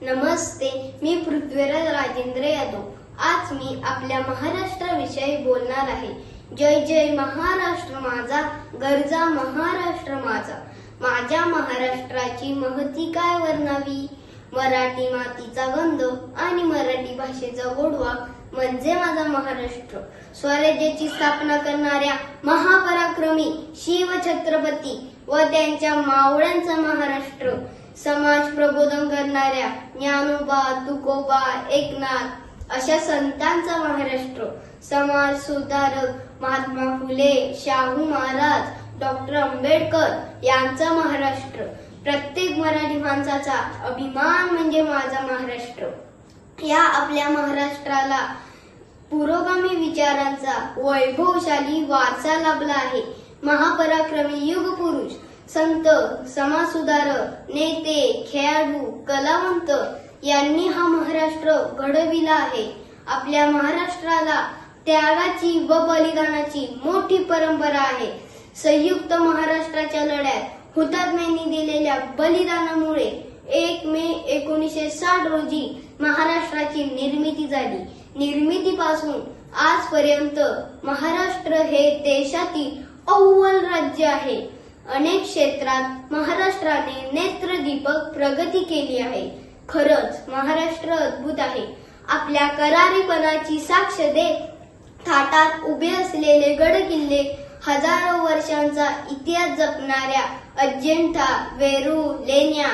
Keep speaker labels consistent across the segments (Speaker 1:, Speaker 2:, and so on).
Speaker 1: नमस्ते, मी पृथ्वीराज राजेंद्र यादव। आज मी आपल्या महाराष्ट्राविषयी बोलणार आहे। जय जय महाराष्ट्र माझा, गरजा महाराष्ट्र माझा। माझ्या महाराष्ट्राची महती काय वर्णावी, मराठी मातीचा गंध आणि मराठी भाषेचा गोडवा म्हणजे माझा महाराष्ट्र। स्वराज्याची स्थापना करणाऱ्या महापराक्रमी शिवछत्रपती व त्यांच्या मावळ्यांचा महाराष्ट्र, समाज प्रबोधन करणाऱ्या ज्ञानोबा, तुकोबा, एकनाथ अशा संतांचा महाराष्ट्र, समाज सुधारक महात्मा फुले, शाहू महाराज, डॉक्टर आंबेडकर यांचा महाराष्ट्र, प्रत्येक मराठी माणसाचा अभिमान म्हणजे माझा महाराष्ट्र। या आपल्या महाराष्ट्राला पुरोगामी विचारांचा वैभवशाली वारसा लाभला आहे। महापराक्रमी युगपुरुष, संत, समाजसुधारक, नेते, खेळाडू, कलावंत यांनी हा महाराष्ट्र घडविला आहे। आपल्या महाराष्ट्राला त्यागाची व बलिदानाची मोठी परंपरा आहे। संयुक्त महाराष्ट्राच्या लढ्यात हुतात्म्यांनी दिलेल्या बलिदानामुळे 1 मे 1960 रोजी महाराष्ट्राची निर्मिती झाली। निर्मितीपासून आजपर्यंत महाराष्ट्र हे देशातील अव्वल राज्य आहे। अनेक क्षेत्रात महाराष्ट्राने नेत्रदीपक प्रगती केली आहे। खरंच महाराष्ट्र अद्भुत आहे। आपल्या करारीपणाची साक्ष देत थाटात उभे असलेले गडकिल्ले, हजारो वर्षांचा इतिहास जपणाऱ्या अजिंठा, वेरूळ लेण्या,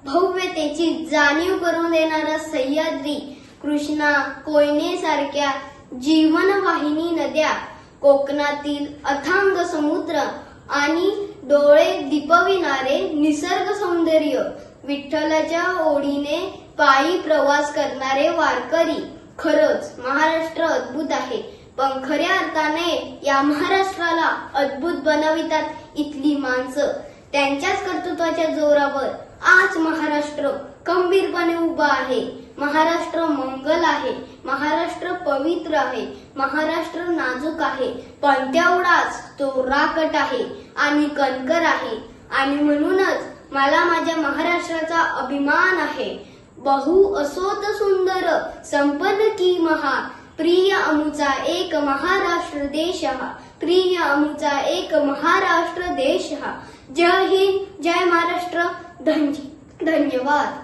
Speaker 1: भव्यतेची जाणीव करून देणारा सह्याद्री, कृष्णा, कोयने सारख्या जीवनवाहिनी नद्या, कोकणातील अथांग समुद्र आणि डोळे दिपविणारे निसर्ग सौंदर्य, विठ्ठलाच्या ओढीने पायी प्रवास करणारे वारकरी। खरंच महाराष्ट्र अद्भुत आहे, पण खऱ्या अर्थाने या महाराष्ट्राला अद्भुत बनवितात इथली माणसं। त्यांच्याच कर्तृत्वाच्या जोरावर आज महाराष्ट्र खंबीरपणे उभा आहे। महाराष्ट्र मंगल आहे, महाराष्ट्र पवित्र आहे, महाराष्ट्र नाजूक आहे, पण तेवढाच तो राकट आहे आणि कणकर आहे। आणि म्हणूनच मला माझ्या महाराष्ट्राचा अभिमान आहे। बहु असोत सुंदर संपन्न की महा, प्रिय अमुचा एक महाराष्ट्र देश हा, प्रिय अमुचा एक महाराष्ट्र देश हा। जय हिंद, जय महाराष्ट्र, धन्यवाद।